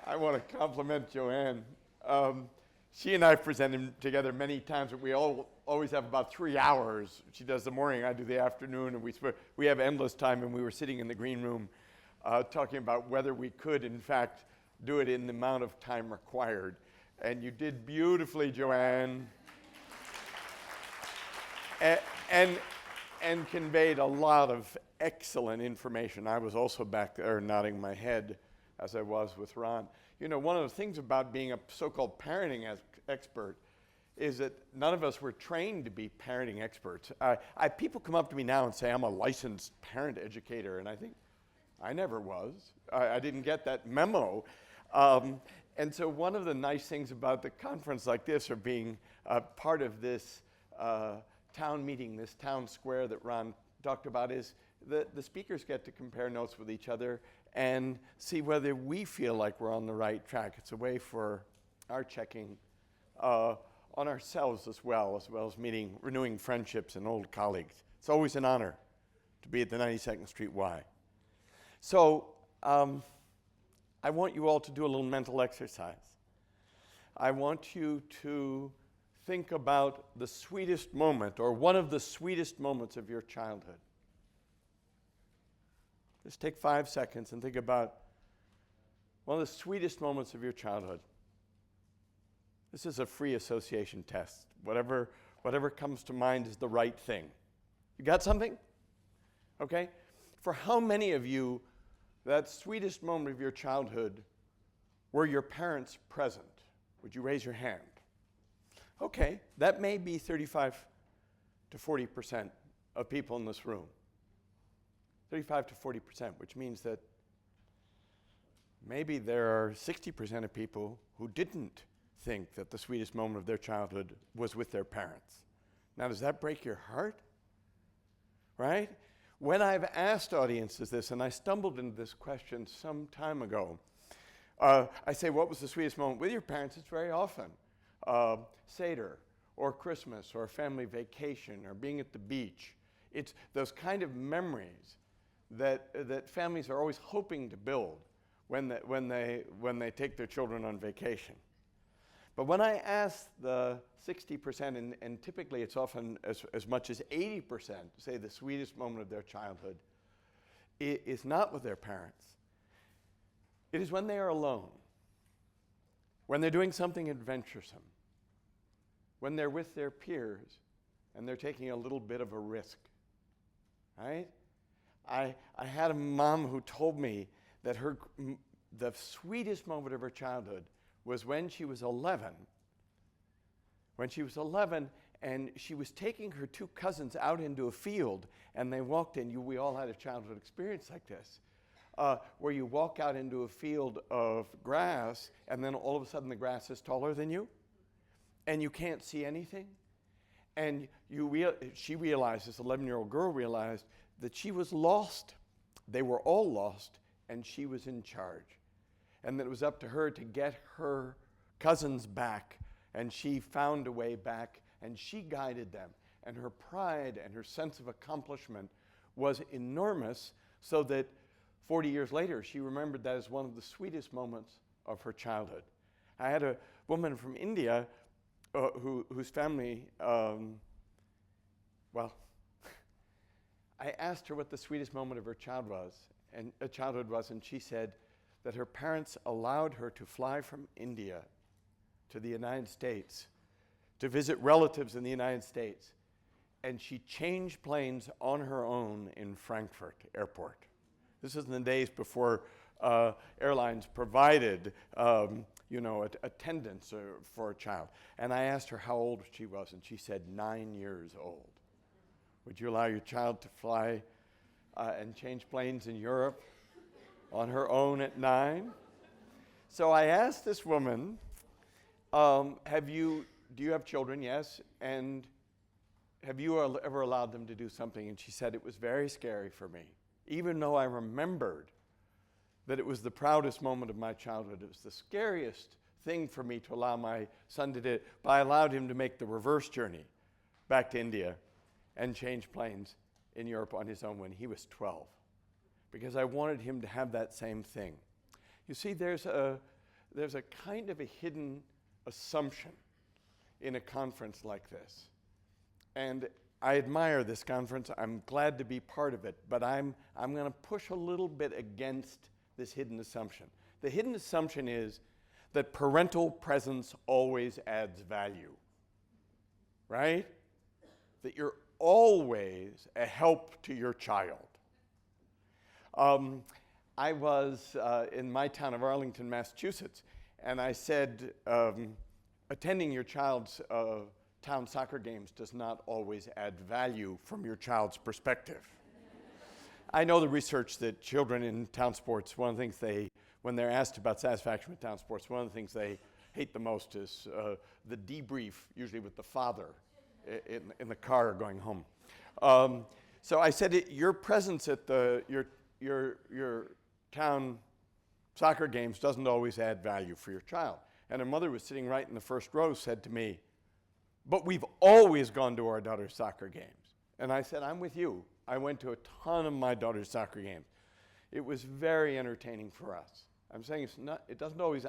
I want to compliment Joanne. She and I presented together many times, but we always have about 3 hours. She does the morning, I do the afternoon, and we have endless time, and we were sitting in the green room talking about whether we could, in fact, do it in the amount of time required. And you did beautifully, Joanne. And conveyed a lot of excellent information. I was also back there nodding my head as I was with Ron. You know, one of the things about being a so-called parenting expert is that none of us were trained to be parenting experts. People come up to me now and say, I'm a licensed parent educator, and I think, I never was. I didn't get that memo. And so one of the nice things about the conference like this, or being part of this town meeting, this town square that Ron talked about, is that the speakers get to compare notes with each other and see whether we feel like we're on the right track. It's a way for our checking on ourselves as well as renewing friendships and old colleagues. It's always an honor to be at the 92nd Street Y. So I want you all to do a little mental exercise. I want you to think about the sweetest moment, or one of the sweetest moments of your childhood. Just take 5 seconds and think about one of the sweetest moments of your childhood. This is a free association test. Whatever comes to mind is the right thing. You got something? Okay? For how many of you, that sweetest moment of your childhood, were your parents present? Would you raise your hand? Okay, that may be 35 to 40% of people in this room. 35 to 40%, which means that maybe there are 60% of people who didn't think that the sweetest moment of their childhood was with their parents. Now, does that break your heart? Right? When I've asked audiences this, and I stumbled into this question some time ago, I say, what was the sweetest moment with your parents? It's very often Seder, or Christmas, or a family vacation, or being at the beach. It's those kind of memories that families are always hoping to build when they take their children on vacation. But when I ask the 60%, and typically it's often as much as 80%, say the sweetest moment of their childhood, it is not with their parents. It is when they are alone, when they're doing something adventuresome, when they're with their peers and they're taking a little bit of a risk, right? I had a mom who told me that the sweetest moment of her childhood was when she was 11. When she was 11, and she was taking her 2 cousins out into a field, and they walked in. We all had a childhood experience like this, where you walk out into a field of grass, and then all of a sudden the grass is taller than you, and you can't see anything. And she realized, this 11-year-old girl realized, that she was lost. They were all lost, and she was in charge. And that it was up to her to get her cousins back, and she found a way back, and she guided them. And her pride and her sense of accomplishment was enormous, so that 40 years later, she remembered that as one of the sweetest moments of her childhood. I had a woman from India whose family, I asked her what the sweetest moment of her childhood was, and she said that her parents allowed her to fly from India to the United States to visit relatives in the United States, and she changed planes on her own in Frankfurt Airport. This is in the days before airlines provided attendance for a child. And I asked her how old she was, and she said 9 years old. Would you allow your child to fly and change planes in Europe on her own at 9? So I asked this woman, do you have children? Yes. And have you ever allowed them to do something? And she said, it was very scary for me, even though I remembered that it was the proudest moment of my childhood. It was the scariest thing for me to allow my son to do it, but I allowed him to make the reverse journey back to India and change planes in Europe on his own when he was 12, because I wanted him to have that same thing. You see, there's a there's a kind of a hidden assumption in a conference like this. And I admire this conference. I'm glad to be part of it, but I'm going to push a little bit against this hidden assumption. The hidden assumption is that parental presence always adds value, right? That you're always a help to your child. I was in my town of Arlington, Massachusetts, and I said, attending your child's town soccer games does not always add value from your child's perspective. I know the research that children in town sports, one of the things when they're asked about satisfaction with town sports, one of the things they hate the most is the debrief, usually with the father in the car going home. So I said, your presence at your town soccer games doesn't always add value for your child. And her mother was sitting right in the first row, said to me, but we've always gone to our daughter's soccer games. And I said, I'm with you. I went to a ton of my daughter's soccer games. It was very entertaining for us. I'm saying it doesn't always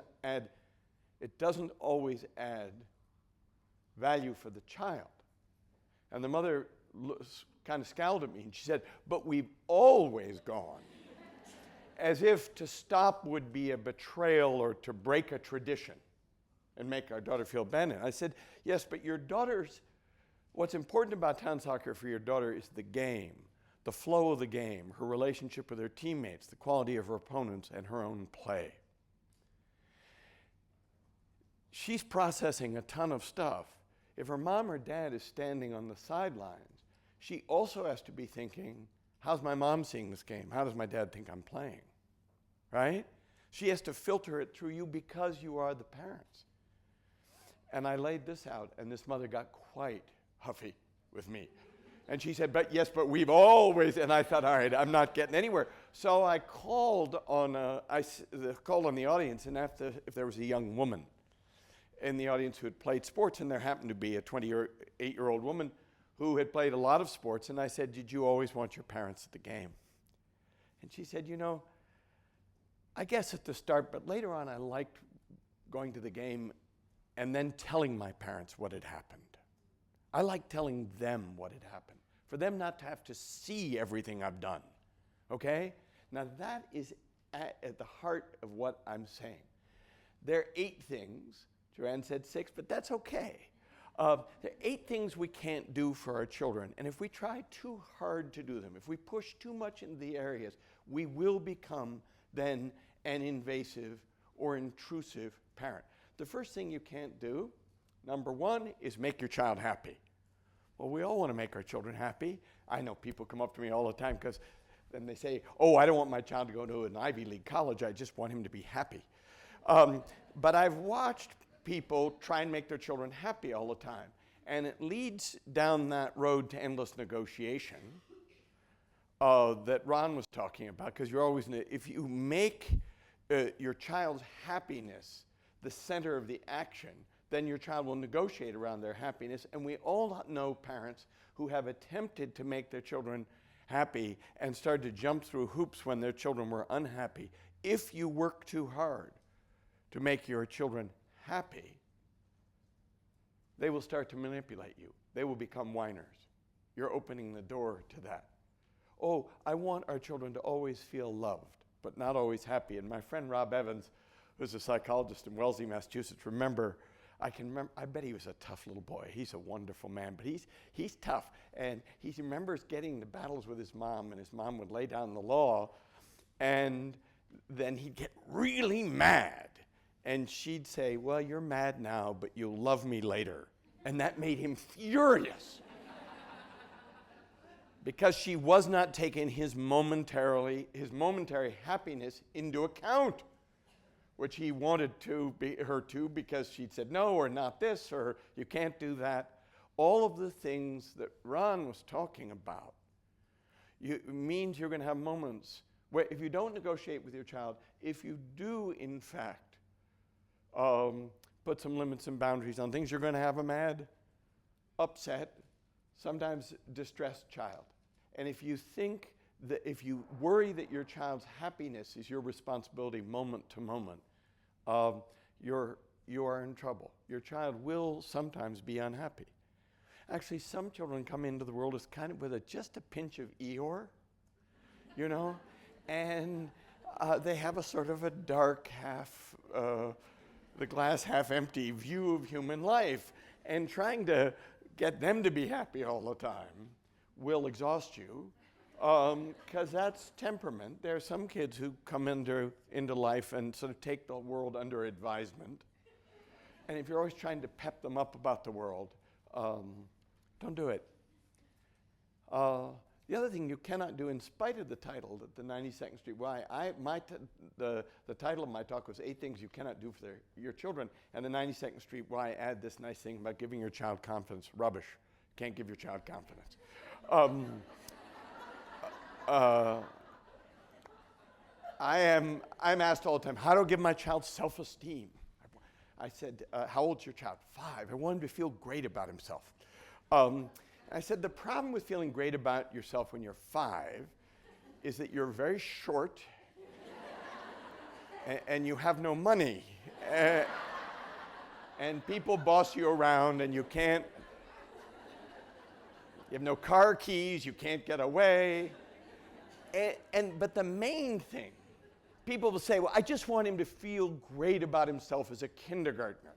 add value for the child. And the mother kind of scowled at me and she said, but we've always gone. As if to stop would be a betrayal or to break a tradition and make our daughter feel abandoned. I said, yes, but what's important about town soccer for your daughter is the game, the flow of the game, her relationship with her teammates, the quality of her opponents, and her own play. She's processing a ton of stuff. If her mom or dad is standing on the sidelines, she also has to be thinking, how's my mom seeing this game? How does my dad think I'm playing? Right? She has to filter it through you because you are the parents. And I laid this out, and this mother got quite huffy with me. And she said, but we've always, and I thought, all right, I'm not getting anywhere. So I called on the audience and asked if there was a young woman in the audience who had played sports, and there happened to be a 28-year-old woman who had played a lot of sports, and I said, did you always want your parents at the game? And she said, I guess at the start, but later on I liked going to the game and then telling my parents what had happened. I like telling them what had happened, for them not to have to see everything I've done, okay? Now that is at the heart of what I'm saying. There are 8 things. Joanne said 6, but that's okay. There are 8 things we can't do for our children, and if we try too hard to do them, if we push too much into the areas, we will become then an invasive or intrusive parent. The first thing you can't do, number 1, is make your child happy. Well, we all want to make our children happy. I know people come up to me all the time because then they say, oh, I don't want my child to go to an Ivy League college. I just want him to be happy. But I've watched people try and make their children happy all the time. And it leads down that road to endless negotiation that Ron was talking about, because you're always, if you make your child's happiness the center of the action, then your child will negotiate around their happiness. And we all know parents who have attempted to make their children happy and started to jump through hoops when their children were unhappy. If you work too hard to make your children happy, they will start to manipulate you. They will become whiners. You're opening the door to that. Oh, I want our children to always feel loved, but not always happy. And my friend Rob Evans, who's a psychologist in Wellesley, Massachusetts, I bet he was a tough little boy. He's a wonderful man, but he's tough. And he remembers getting into battles with his mom, and his mom would lay down the law, and then he'd get really mad. And she'd say, well, you're mad now, but you'll love me later. And that made him furious. Because she was not taking his momentary happiness into account, which he wanted her to, because she'd said no, or not this, or you can't do that. All of the things that Ron was talking about means you're going to have moments where if you don't negotiate with your child, if you do, in fact, put some limits and boundaries on things, you're going to have a mad, upset, sometimes distressed child. And if you worry that your child's happiness is your responsibility moment to moment, you are in trouble. Your child will sometimes be unhappy. Actually, some children come into the world as kind of with just a pinch of Eeyore, you know, and they have a sort of a dark the glass half empty view of human life, and trying to get them to be happy all the time will exhaust you, because that's temperament. There are some kids who come into life and sort of take the world under advisement. And if you're always trying to pep them up about the world, don't do it. The other thing you cannot do, in spite of the title, that the 92nd Street Y, the title of my talk was 8 Things You Cannot Do for Your Children, and the 92nd Street Y add this nice thing about giving your child confidence. Rubbish. Can't give your child confidence. I'm asked all the time, how do I give my child self-esteem? I said, how old's your child? 5. I want him to feel great about himself. I said, the problem with feeling great about yourself when you're 5 is that you're very short and you have no money. And people boss you around and you have no car keys, you can't get away. But the main thing, people will say, well, I just want him to feel great about himself as a kindergartner.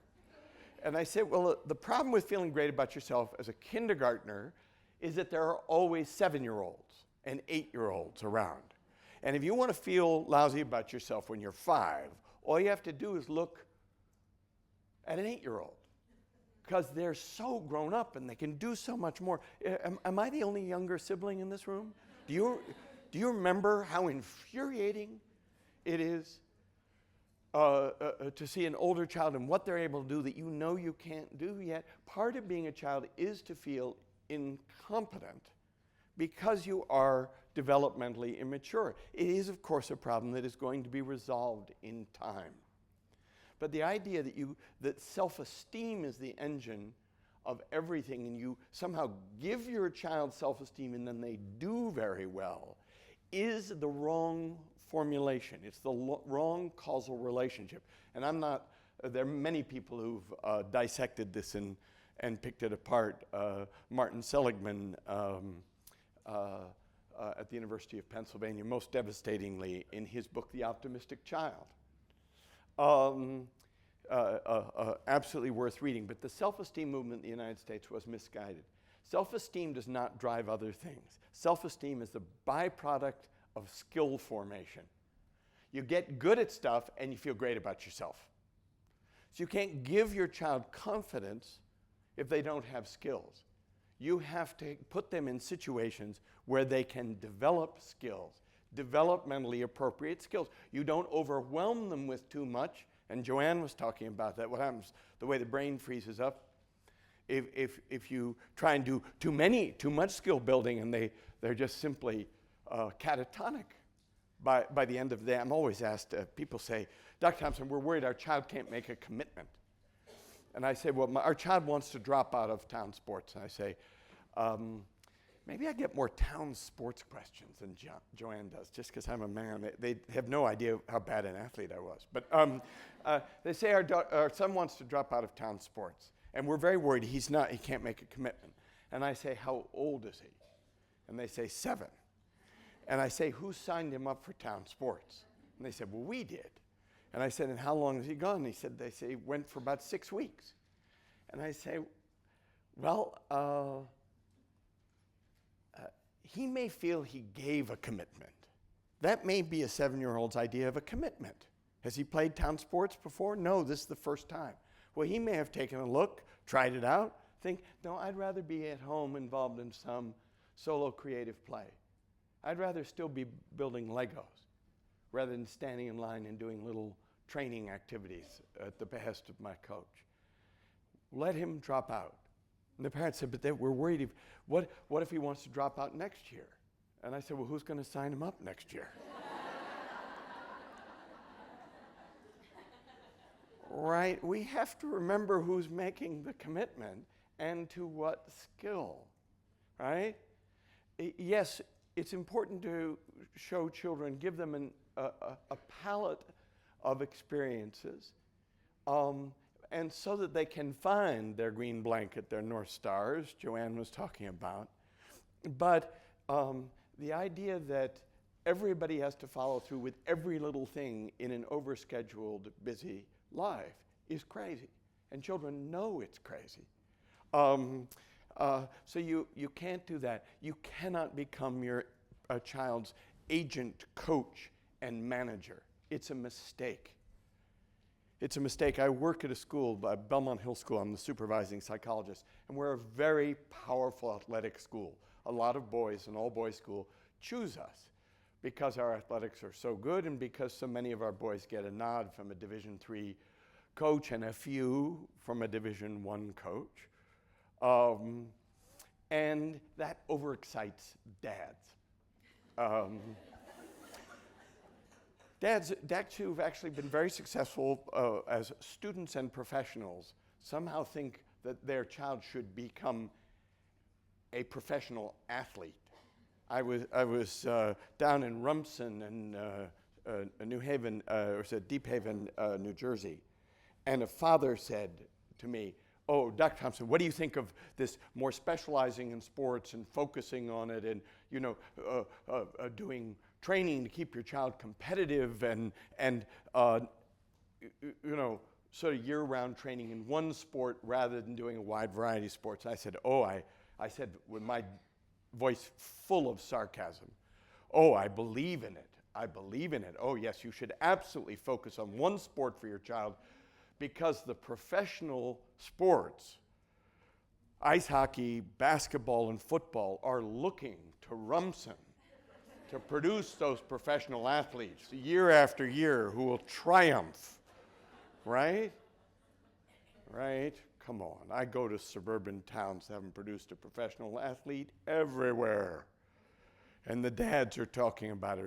And I said, well, the problem with feeling great about yourself as a kindergartner is that there are always 7-year-olds and 8-year-olds around. And if you want to feel lousy about yourself when you're 5, all you have to do is look at an 8-year-old, because they're so grown up and they can do so much more. Am I the only younger sibling in this room? Do you remember how infuriating it is to see an older child and what they're able to do that you know you can't do yet? Part of being a child is to feel incompetent because you are developmentally immature. It is, of course, a problem that is going to be resolved in time. But the idea that self-esteem is the engine of everything, and you somehow give your child self-esteem and then they do very well, is the wrong formulation. It's the wrong causal relationship. And there are many people who've dissected this and picked it apart. Martin Seligman at the University of Pennsylvania, most devastatingly in his book, The Optimistic Child. Absolutely worth reading. But the self-esteem movement in the United States was misguided. Self-esteem does not drive other things. Self-esteem is the byproduct of skill formation. You get good at stuff and you feel great about yourself. So you can't give your child confidence if they don't have skills. You have to put them in situations where they can develop skills, developmentally appropriate skills. You don't overwhelm them with too much, and Joanne was talking about that. What happens, the way the brain freezes up, if you try and do too much skill building and they're just simply catatonic by the end of the day. I'm always asked, people say, Dr. Thompson, we're worried our child can't make a commitment. And I say, well, our child wants to drop out of town sports. And I say, maybe I get more town sports questions than Joanne does, just because I'm a man. They have no idea how bad an athlete I was. But they say our son wants to drop out of town sports. And we're very worried he can't make a commitment. And I say, how old is he? And they say 7. And I say, who signed him up for town sports? And they said, well, we did. And I said, and how long has he gone? And they say he went for about 6 weeks. And I say, well, he may feel he gave a commitment. That may be a 7-year-old's idea of a commitment. Has he played town sports before? No, this is the first time. Well, he may have taken a look, tried it out, think, no, I'd rather be at home involved in some solo creative play. I'd rather still be building Legos rather than standing in line and doing little training activities at the behest of my coach. Let him drop out. And the parents said, but we're worried. What if he wants to drop out next year? And I said, well, who's going to sign him up next year? Right? We have to remember who's making the commitment and to what skill, right? Yes, it's important to show children, give them a palette of experiences And so that they can find their green blanket, their North Stars, Joanne was talking about. But the idea that everybody has to follow through with every little thing in an overscheduled, busy life is crazy. And children know it's crazy. So you can't do that. You cannot become your child's agent, coach, and manager. It's a mistake. It's a mistake. I work at a school, Belmont Hill School. I'm the supervising psychologist. And we're a very powerful athletic school. A lot of boys, an all-boys school, choose us because our athletics are so good and because so many of our boys get a nod from a Division III coach and a few from a Division I coach. And that overexcites dads. Dads who've actually been very successful as students and professionals somehow think that their child should become a professional athlete. I was down in Rumson and New Haven, or said Deep Haven, New Jersey, and a father said to me, "Oh, Dr. Thompson, what do you think of this more specializing in sports and focusing on it and, doing training to keep your child competitive and sort of year-round training in one sport rather than doing a wide variety of sports?" I said, I said with my voice full of sarcasm, "Oh, I believe in it. I believe in it. Oh, yes, you should absolutely focus on one sport for your child because the professional sports, ice hockey, basketball, and football, are looking to Rumson to produce those professional athletes year after year who will triumph." Right? Right? Come on. I go to suburban towns that haven't produced a professional athlete everywhere. And the dads are talking about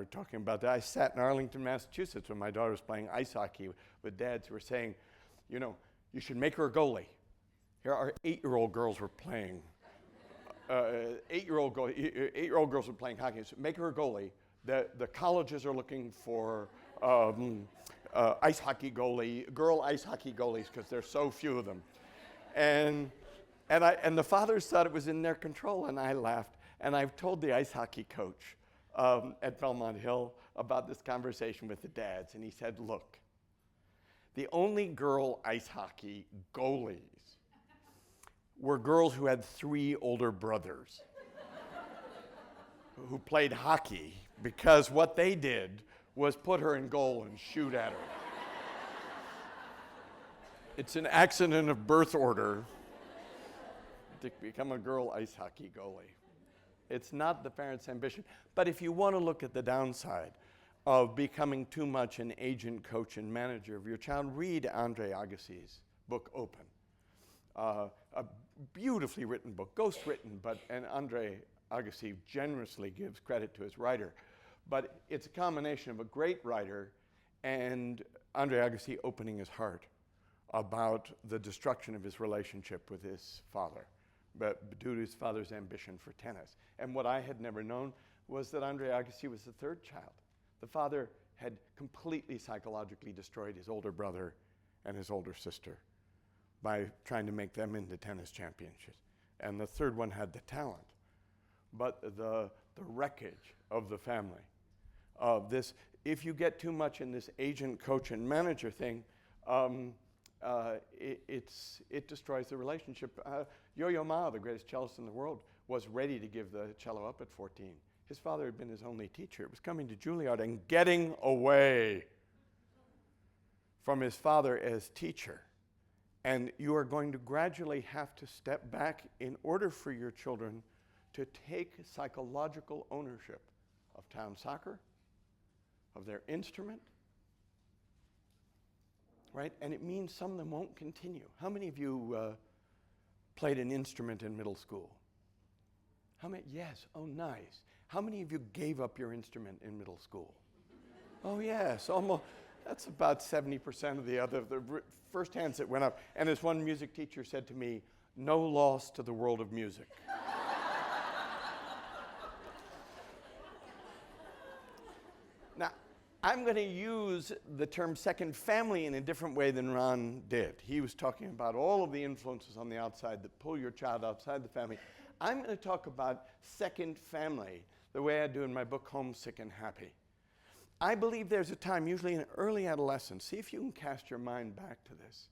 that. I sat in Arlington, Massachusetts when my daughter was playing ice hockey with dads who were saying, you should make her a goalie. Here our 8-year-old girls were playing. 8-year-old girls were playing hockey. So make her a goalie. The colleges are looking for ice hockey girl ice hockey goalies because there's so few of them. And the fathers thought it was in their control, and I laughed. And I've told the ice hockey coach at Belmont Hill about this conversation with the dads, and he said, "Look, the only girl ice hockey goalies were girls who had 3 older brothers who played hockey because what they did was put her in goal and shoot at her. It's an accident of birth order to become a girl ice hockey goalie. It's not the parent's ambition. But if you want to look at the downside of becoming too much an agent, coach, and manager of your child, read Andre Agassi's book, Open. A beautifully written book, ghost-written, and Andre Agassi generously gives credit to his writer. But it's a combination of a great writer and Andre Agassi opening his heart about the destruction of his relationship with his father, but due to his father's ambition for tennis. And what I had never known was that Andre Agassi was the 3rd child. The father had completely psychologically destroyed his older brother and his older sister by trying to make them into tennis champions. And the 3rd one had the talent. But the wreckage of the family, this, if you get too much in this agent, coach, and manager thing, it destroys the relationship. Yo-Yo Ma, the greatest cellist in the world, was ready to give the cello up at 14. His father had been his only teacher. It was coming to Juilliard and getting away from his father as teacher. And you are going to gradually have to step back in order for your children to take psychological ownership of town soccer, of their instrument, right? And it means some of them won't continue. How many of you played an instrument in middle school? How many? Yes. Oh, nice. How many of you gave up your instrument in middle school? Oh, yes. Almost. That's about 70% of the first hands that went up. And as one music teacher said to me, "No loss to the world of music." Now, I'm going to use the term second family in a different way than Ron did. He was talking about all of the influences on the outside that pull your child outside the family. I'm going to talk about second family the way I do in my book, Homesick and Happy. I believe there's a time, usually in early adolescence, see if you can cast your mind back to this.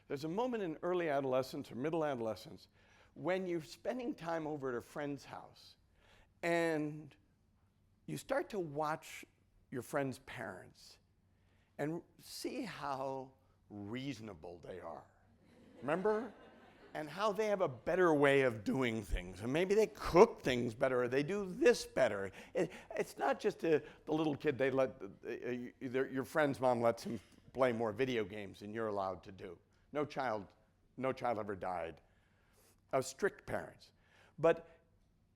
There's a moment in early adolescence or middle adolescence when you're spending time over at a friend's house and you start to watch your friend's parents and see how reasonable they are. Remember? And how they have a better way of doing things. And maybe they cook things better, or they do this better. It's not just the little kid they let, your friend's mom lets him play more video games than you're allowed to do. No child ever died of strict parents. But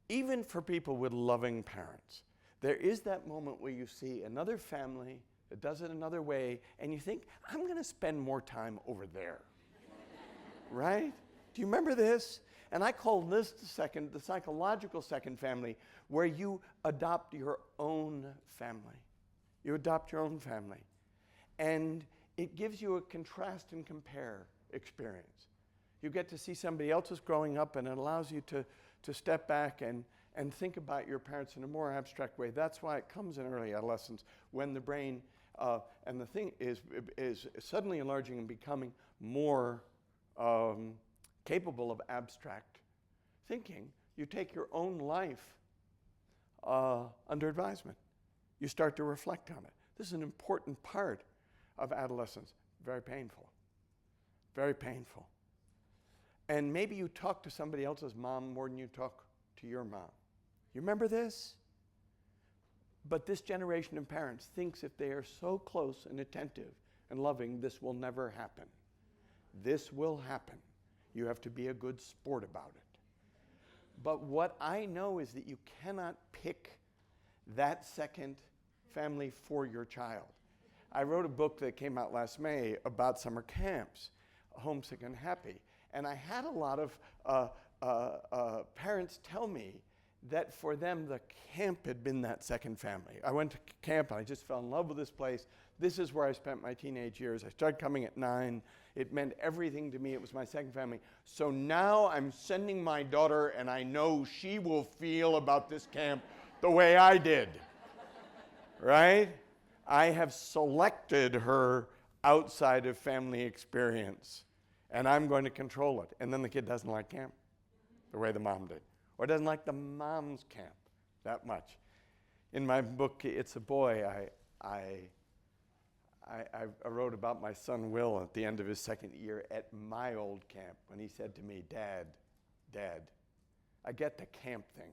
even for people with loving parents, there is that moment where you see another family that does it another way, and you think, I'm going to spend more time over there. Right? Do you remember this? And I call this the psychological second family, where you adopt your own family. You adopt your own family. And it gives you a contrast and compare experience. You get to see somebody else's growing up, and it allows you to step back and think about your parents in a more abstract way. That's why it comes in early adolescence, when the brain and the thing is suddenly enlarging and becoming more capable of abstract thinking. You take your own life under advisement. You start to reflect on it. This is an important part of adolescence. Very painful. Very painful. And maybe you talk to somebody else's mom more than you talk to your mom. You remember this? But this generation of parents thinks if they are so close and attentive and loving, this will never happen. This will happen. You have to be a good sport about it. But what I know is that you cannot pick that second family for your child. I wrote a book that came out last May about summer camps, Homesick and Happy. And I had a lot of parents tell me that for them, the camp had been that second family. I went to camp and I just fell in love with this place. This is where I spent my teenage years. I started coming at 9. It meant everything to me. It was my second family. So now I'm sending my daughter, and I know she will feel about this camp the way I did. Right? I have selected her outside of family experience, and I'm going to control it. And then the kid doesn't like camp the way the mom did, or doesn't like the mom's camp that much. In my book, It's a Boy, I wrote about my son Will at the end of his second year at my old camp when he said to me, Dad, I get the camp thing,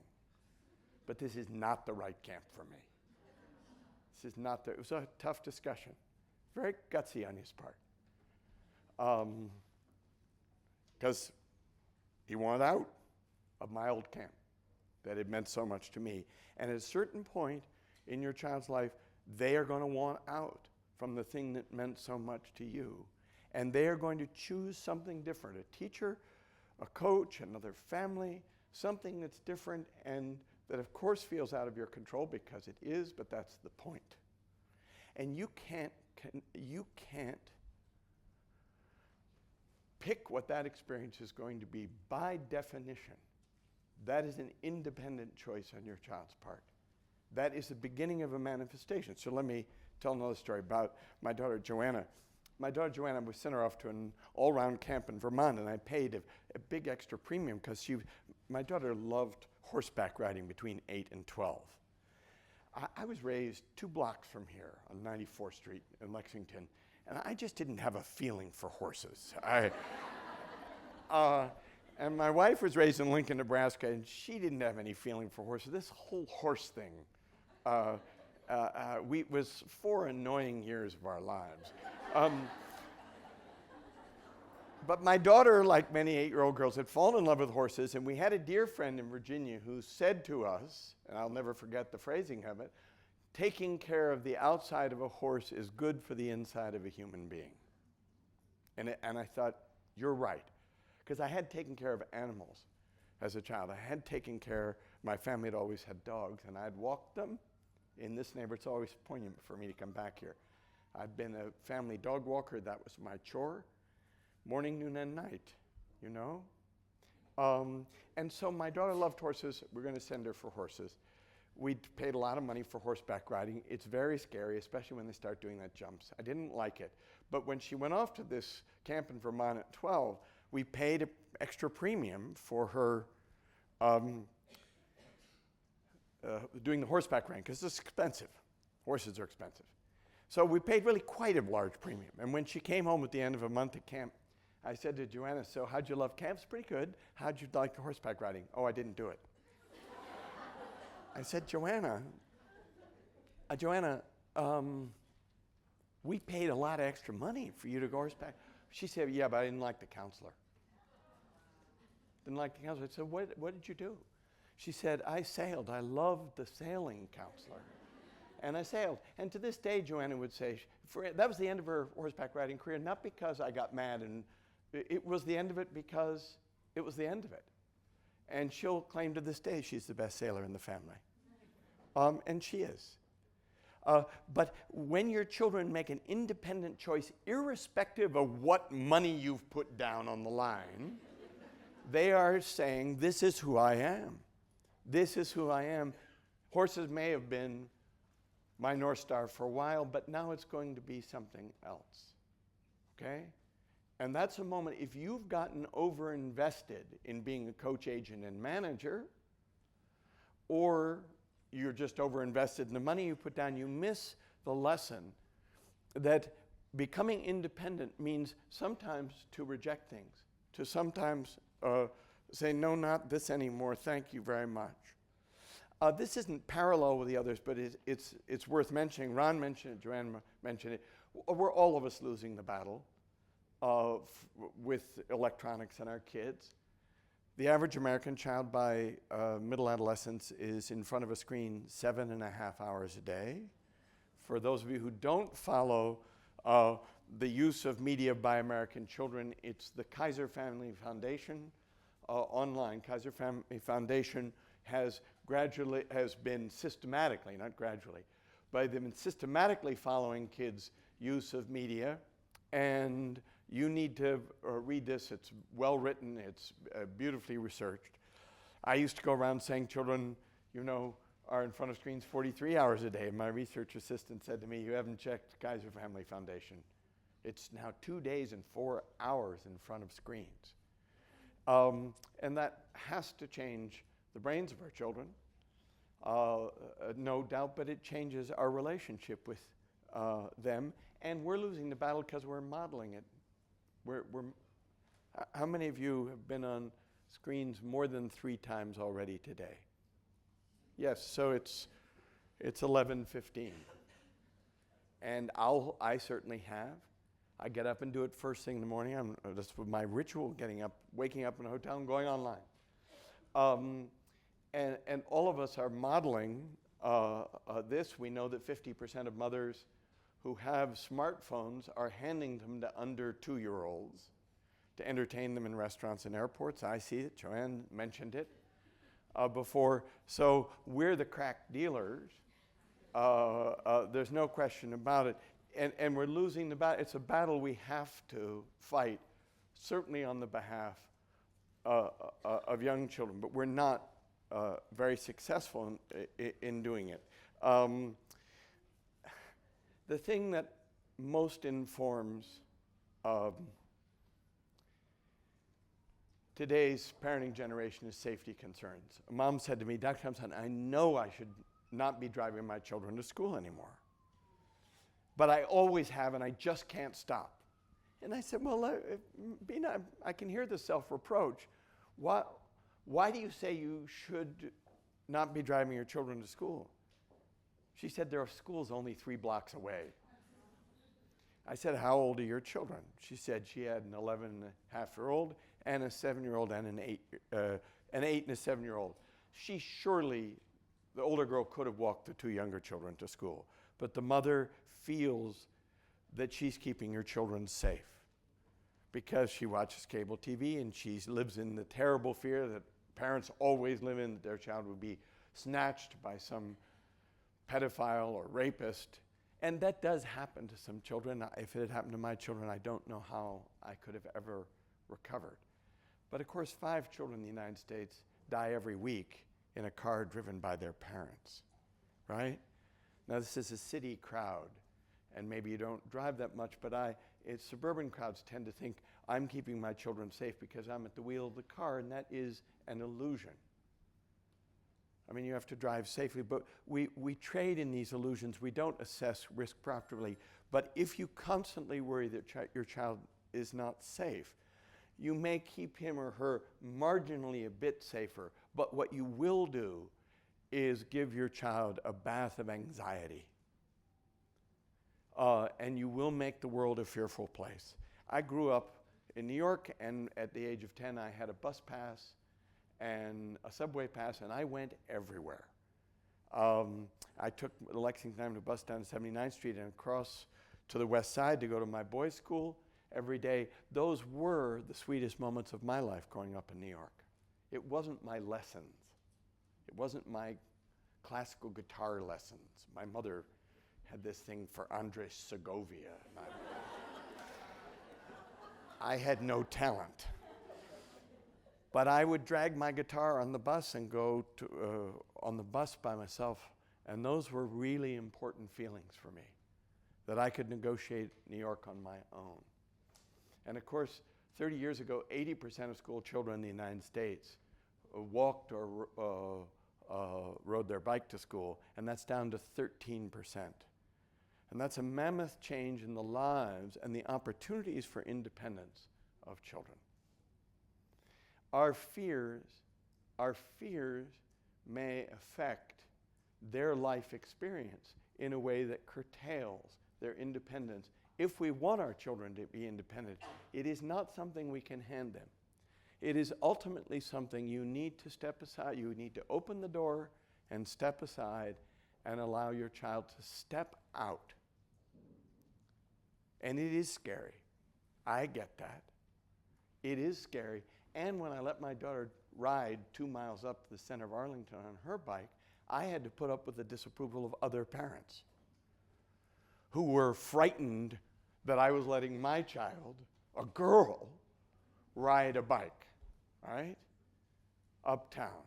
but this is not the right camp for me. This is not it was a tough discussion. Very gutsy on his part. Because he wanted out of my old camp that had meant so much to me. And at a certain point in your child's life, they are going to want out from the thing that meant so much to you. And they are going to choose something different, a teacher, a coach, another family, something that's different and that of course feels out of your control, because it is, but that's the point. And you can't pick what that experience is going to be. By definition, that is an independent choice on your child's part. That is the beginning of a manifestation. So let me tell another story about my daughter Joanna. My daughter Joanna, we sent her off to an all-round camp in Vermont, and I paid a big extra premium because my daughter loved horseback riding between 8 and 12. I was raised 2 blocks from here on 94th Street in Lexington, and I just didn't have a feeling for horses. And my wife was raised in Lincoln, Nebraska, and she didn't have any feeling for horses. This whole horse thing was 4 annoying years of our lives. But my daughter, like many 8-year-old girls, had fallen in love with horses, and we had a dear friend in Virginia who said to us, and I'll never forget the phrasing of it, taking care of the outside of a horse is good for the inside of a human being. And I thought, you're right. Because I had taken care of animals as a child. I had taken care, my family had always had dogs, and I'd walked them, in this neighborhood. It's always poignant for me to come back here. I've been a family dog walker. That was my chore, morning, noon, and night, you know. And so my daughter loved horses. We're going to send her for horses. We paid a lot of money for horseback riding. It's very scary, especially when they start doing that jumps. I didn't like it. But when she went off to this camp in Vermont at 12, we paid an extra premium for her doing the horseback riding, because it's expensive. Horses are expensive. So we paid really quite a large premium. And when she came home at the end of a month at camp, I said to Joanna, so how'd you love camp? It's pretty good. How'd you like the horseback riding? Oh, I didn't do it. I said, Joanna, we paid a lot of extra money for you to go horseback. She said, yeah, but I didn't like the counselor. Didn't like the counselor. I said, what did you do? She said, I sailed. I loved the sailing counselor. And I sailed. And to this day, Joanna would say, that was the end of her horseback riding career, not because I got mad, and it was the end of it because it was the end of it. And she'll claim to this day she's the best sailor in the family. And she is. But when your children make an independent choice, irrespective of what money you've put down on the line, they are saying, this is who I am. This is who I am. Horses may have been my North Star for a while, but now it's going to be something else, okay? And that's a moment, if you've gotten over-invested in being a coach, agent, and manager, or you're just over-invested in the money you put down, you miss the lesson that becoming independent means sometimes to reject things, to sometimes say, no, not this anymore, thank you very much. This isn't parallel with the others, but it's worth mentioning. Ron mentioned it, Joanne mentioned it. We're all of us losing the battle with electronics and our kids. The average American child by middle adolescence is in front of a screen 7.5 hours a day. For those of you who don't follow the use of media by American children, it's the Kaiser Family Foundation online. Kaiser Family Foundation has been systematically, not gradually, but they've been systematically following kids' use of media. And you need to read this. It's well written. It's beautifully researched. I used to go around saying children, you know, are in front of screens 43 hours a day. And my research assistant said to me, you haven't checked Kaiser Family Foundation. It's now 2 days and 4 hours in front of screens. And that has to change the brains of our children, no doubt, but it changes our relationship with them. And we're losing the battle because we're modeling it. How many of you have been on screens more than 3 times already today? Yes, so it's 11:15. And I certainly have. I get up and do it first thing in the morning. That's my ritual, waking up in a hotel and going online. And all of us are modeling this. We know that 50% of mothers who have smartphones are handing them to under 2-year-olds to entertain them in restaurants and airports. I see it. Joanne mentioned it before. So we're the crack dealers. There's no question about it. And we're losing the battle. It's a battle we have to fight, certainly on the behalf of young children, but we're not very successful in doing it. The thing that most informs today's parenting generation is safety concerns. A mom said to me, Dr. Thompson, I know I should not be driving my children to school anymore, but I always have, and I just can't stop. And I said, well, Bina, I can hear the self-reproach. Why do you say you should not be driving your children to school? She said, there are schools only 3 blocks away. I said, how old are your children? She said she had an 11.5-year-old and a 7-year-old and an 8 and a 7-year-old. She surely, the older girl could have walked the 2 younger children to school, but the mother feels that she's keeping her children safe because she watches cable TV and she lives in the terrible fear that parents always live in, that their child would be snatched by some pedophile or rapist. And that does happen to some children. If it had happened to my children, I don't know how I could have ever recovered. But of course, 5 children in the United States die every week in a car driven by their parents, right? Now, this is a city crowd, and maybe you don't drive that much, but suburban crowds tend to think I'm keeping my children safe because I'm at the wheel of the car, and that is an illusion. I mean, you have to drive safely, but we trade in these illusions. We don't assess risk properly. But if you constantly worry that your child is not safe, you may keep him or her marginally a bit safer, but what you will do is give your child a bath of anxiety. And you will make the world a fearful place. I grew up in New York, and at the age of 10, I had a bus pass and a subway pass, and I went everywhere. I took the Lexington Avenue bus down to 79th Street and across to the west side to go to my boys' school every day. Those were the sweetest moments of my life growing up in New York. It wasn't my lessons. It wasn't my classical guitar lessons. My mother had this thing for Andres Segovia. I had no talent. But I would drag my guitar on the bus and go on the bus by myself, and those were really important feelings for me, that I could negotiate New York on my own. And of course, 30 years ago, 80% of school children in the United States walked or rode their bike to school, and that's down to 13%. And that's a mammoth change in the lives and the opportunities for independence of children. Our fears may affect their life experience in a way that curtails their independence. If we want our children to be independent, it is not something we can hand them. It is ultimately something you need to step aside. You need to open the door and step aside and allow your child to step out. And it is scary. I get that. It is scary. And when I let my daughter ride 2 miles up to the center of Arlington on her bike, I had to put up with the disapproval of other parents who were frightened that I was letting my child, a girl, ride a bike, right, uptown.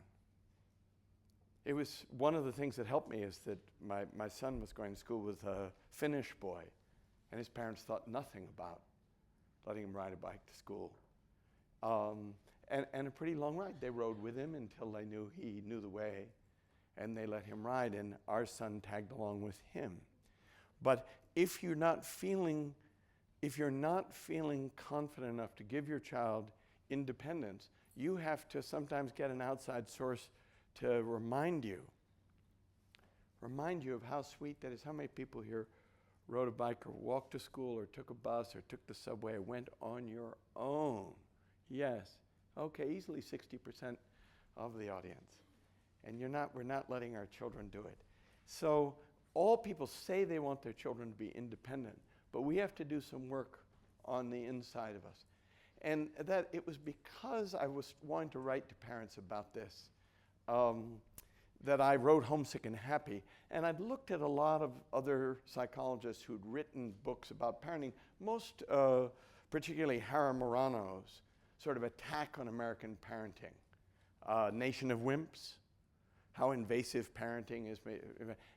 It was one of the things that helped me is that my son was going to school with a Finnish boy, and his parents thought nothing about letting him ride a bike to school. And a pretty long ride. They rode with him until they knew he knew the way, and they let him ride, and our son tagged along with him. But if you're not feeling confident enough to give your child independence, you have to sometimes get an outside source to remind you of how sweet that is. How many people here rode a bike or walked to school or took a bus or took the subway or went on your own? Yes. Okay, easily 60% of the audience. And we're not letting our children do it. So all people say they want their children to be independent, but we have to do some work on the inside of us. And that it was because I was wanting to write to parents about this that I wrote Homesick and Happy. And I'd looked at a lot of other psychologists who'd written books about parenting, most particularly Hara Morano's sort of attack on American parenting. Nation of Wimps, How Invasive Parenting is made.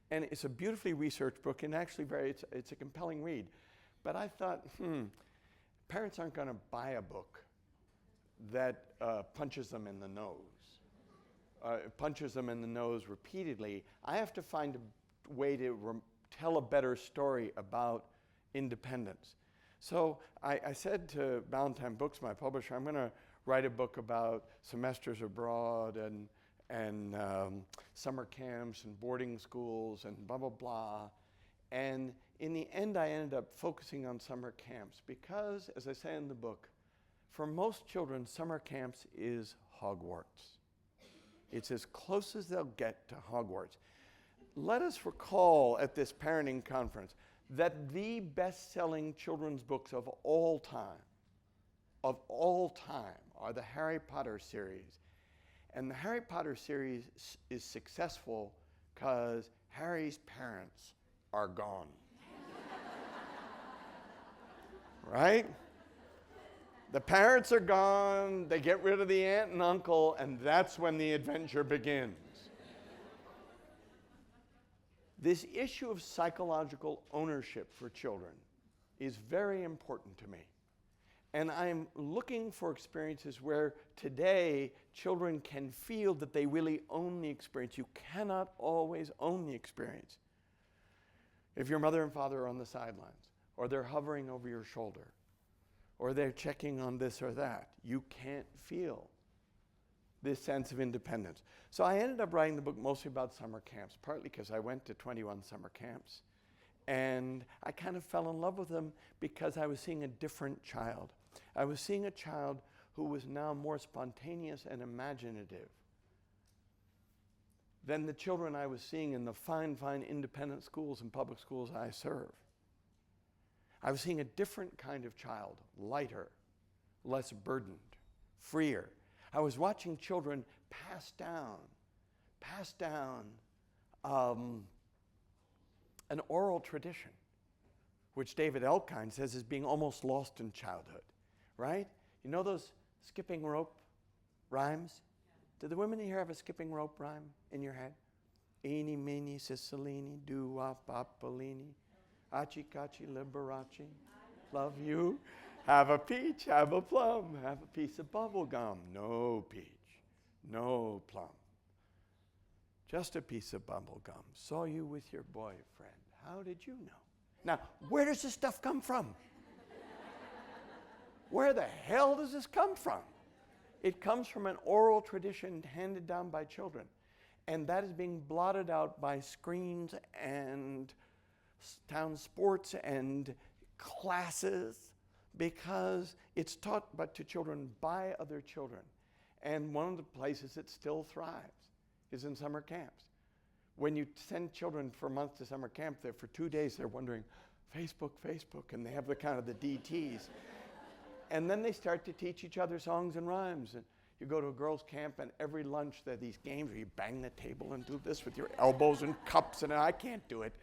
And it's a beautifully researched book, and actually it's a compelling read. But I thought, parents aren't going to buy a book that punches them in the nose repeatedly. I have to find a way to tell a better story about independence. So I said to Ballantine Books, my publisher, I'm going to write a book about semesters abroad and summer camps and boarding schools and blah, blah, blah. And in the end, I ended up focusing on summer camps because, as I say in the book, for most children, summer camps is Hogwarts. It's as close as they'll get to Hogwarts. Let us recall at this parenting conference that the best-selling children's books of all time, are the Harry Potter series. And the Harry Potter series is successful because Harry's parents are gone. Right? The parents are gone, they get rid of the aunt and uncle, and that's when the adventure begins. This issue of psychological ownership for children is very important to me. And I'm looking for experiences where today children can feel that they really own the experience. You cannot always own the experience. If your mother and father are on the sidelines, or they're hovering over your shoulder, or they're checking on this or that, you can't feel this sense of independence. So I ended up writing the book mostly about summer camps, partly because I went to 21 summer camps, and I kind of fell in love with them because I was seeing a different child. I was seeing a child who was now more spontaneous and imaginative than the children I was seeing in the fine independent schools and public schools I serve. I was seeing a different kind of child, lighter, less burdened, freer. I was watching children pass down an oral tradition, which David Elkind says is being almost lost in childhood, right? You know those skipping rope rhymes? Do the women here have a skipping rope rhyme in your head? Eeny, meeny, Cicilline, doo-wop, bop-a-lini, achi-cachi, liberace, love you. Have a peach, have a plum, have a piece of bubble gum. No peach, no plum. Just a piece of bubble gum. Saw you with your boyfriend. How did you know? Now, where does this stuff come from? Where the hell does this come from? It comes from an oral tradition handed down by children. And that is being blotted out by screens and town sports and classes because it's taught but to children by other children. And one of the places it still thrives is in summer camps. When you send children for a month to summer camp, for 2 days they're wondering, Facebook, and they have the kind of the DTs. And then they start to teach each other songs and rhymes. And you go to a girls' camp, and every lunch there are these games where you bang the table and do this with your elbows and cups, and I can't do it.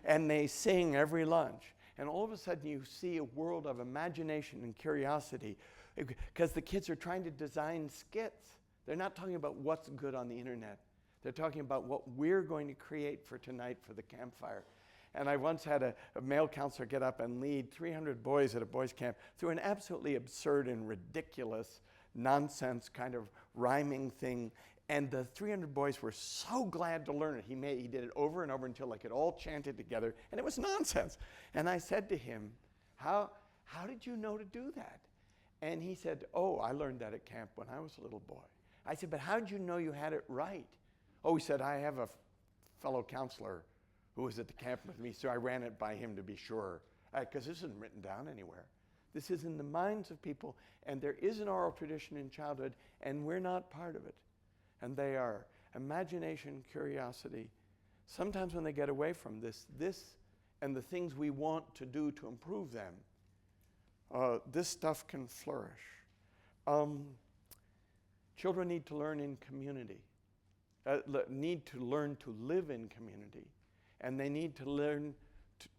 And they sing every lunch. And all of a sudden you see a world of imagination and curiosity because the kids are trying to design skits. They're not talking about what's good on the internet. They're talking about what we're going to create for tonight for the campfire. And I once had a male counselor get up and lead 300 boys at a boys' camp through an absolutely absurd and ridiculous nonsense kind of rhyming thing. And the 300 boys were so glad to learn it. He did it over and over until like it all chanted together, and it was nonsense. And I said to him, how did you know to do that? And he said, oh, I learned that at camp when I was a little boy. I said, but how did you know you had it right? Oh, he said, I have a fellow counselor who was at the camp with me, so I ran it by him to be sure. Because this isn't written down anywhere. This is in the minds of people, and there is an oral tradition in childhood, and we're not part of it. And they are imagination, curiosity. Sometimes when they get away from this and the things we want to do to improve them, this stuff can flourish. Children need to learn in community, need to learn to live in community, and they need to learn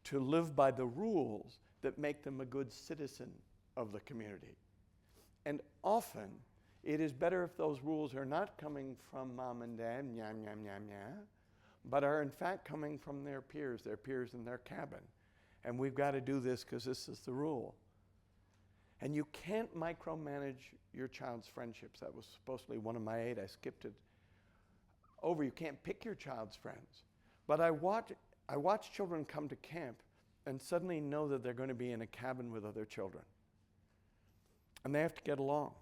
to live by the rules that make them a good citizen of the community. And often, it is better if those rules are not coming from mom and dad, but are in fact coming from their peers in their cabin. And we've got to do this because this is the rule. And you can't micromanage your child's friendships. That was supposed to be one of my 8. I skipped it over. You can't pick your child's friends. But I watch children come to camp and suddenly know that they're going to be in a cabin with other children. And they have to get along.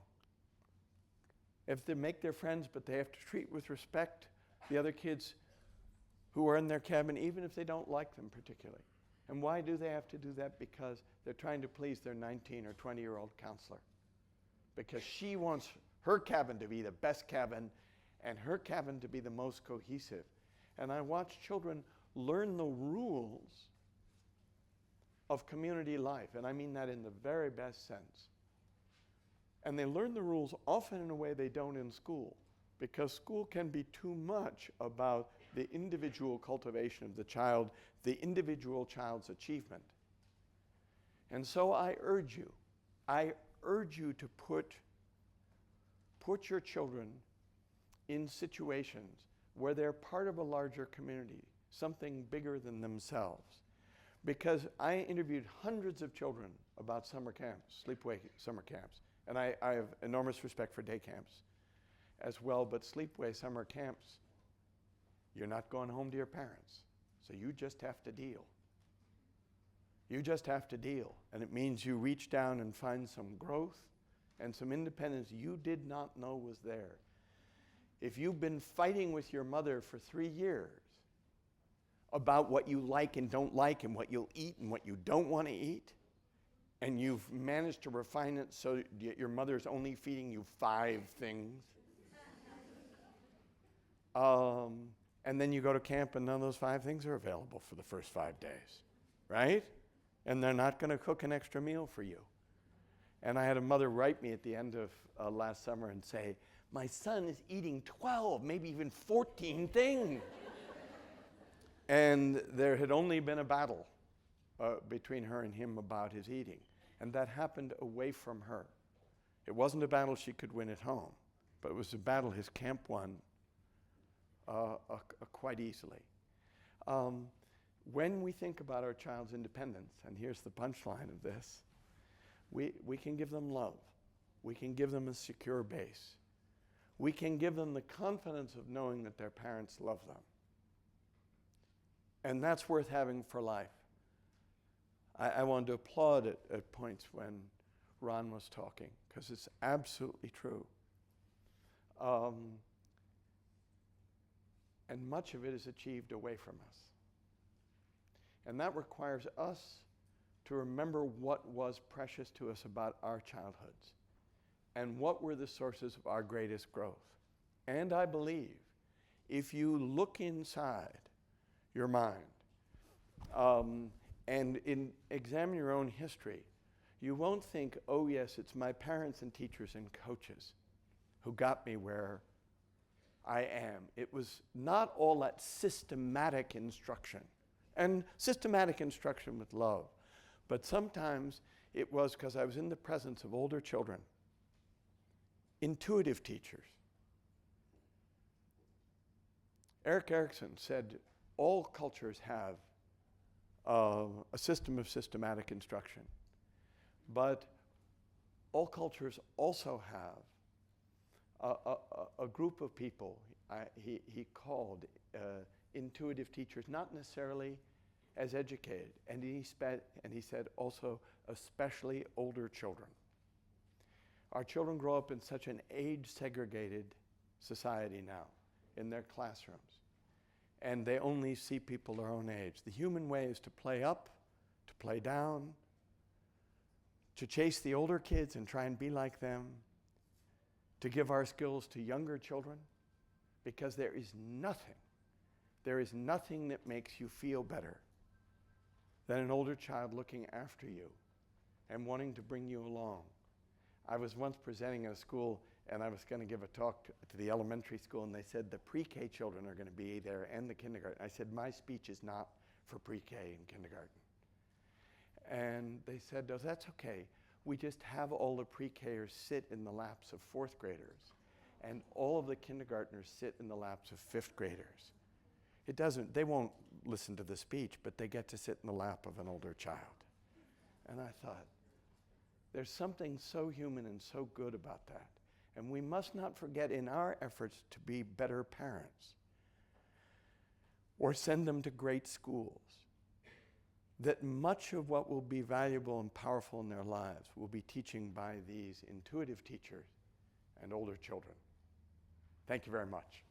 If they make their friends, but they have to treat with respect the other kids who are in their cabin, even if they don't like them particularly. And why do they have to do that? Because they're trying to please their 19 or 20-year-old counselor. Because she wants her cabin to be the best cabin and her cabin to be the most cohesive. And I watch children learn the rules of community life, and I mean that in the very best sense. And they learn the rules often in a way they don't in school, because school can be too much about the individual cultivation of the child, the individual child's achievement. And so I urge you to put your children in situations where they're part of a larger community, something bigger than themselves. Because I interviewed hundreds of children about summer camps, sleepaway summer camps, and I have enormous respect for day camps as well, but sleepaway summer camps, you're not going home to your parents, so you just have to deal. You just have to deal, and it means you reach down and find some growth and some independence you did not know was there. If you've been fighting with your mother for 3 years about what you like and don't like and what you'll eat and what you don't want to eat, and you've managed to refine it so your mother's only feeding you 5 things, and then you go to camp and none of those 5 things are available for the first 5 days, right? And they're not going to cook an extra meal for you. And I had a mother write me at the end of last summer and say, my son is eating 12, maybe even 14 things. And there had only been a battle between her and him about his eating. And that happened away from her. It wasn't a battle she could win at home, but it was a battle his camp won quite easily. When we think about our child's independence, and here's the punchline of this, we can give them love. We can give them a secure base. We can give them the confidence of knowing that their parents love them. And that's worth having for life. I wanted to applaud at points when Ron was talking, because it's absolutely true. And much of it is achieved away from us. And that requires us to remember what was precious to us about our childhoods and what were the sources of our greatest growth. And I believe if you look inside your mind and examine your own history, you won't think, oh yes, it's my parents and teachers and coaches who got me where I am. It was not all that systematic instruction, and systematic instruction with love, but sometimes it was because I was in the presence of older children, intuitive teachers. Erik Erikson said all cultures have a system of systematic instruction, but all cultures also have a group of people he called intuitive teachers, not necessarily as educated, and he said also especially older children. Our children grow up in such an age-segregated society now in their classrooms, and they only see people their own age. The human way is to play up, to play down, to chase the older kids and try and be like them, to give our skills to younger children, because there is nothing that makes you feel better than an older child looking after you and wanting to bring you along. I was once presenting at a school, and I was going to give a talk to the elementary school, and they said the pre-K children are going to be there and the kindergarten. I said, my speech is not for pre-K and kindergarten. And they said, oh, that's okay. We just have all the pre-Kers sit in the laps of 4th graders, and all of the kindergartners sit in the laps of 5th graders. They won't listen to the speech, but they get to sit in the lap of an older child. And I thought, there's something so human and so good about that. And we must not forget in our efforts to be better parents or send them to great schools, that much of what will be valuable and powerful in their lives will be teaching by these intuitive teachers and older children. Thank you very much.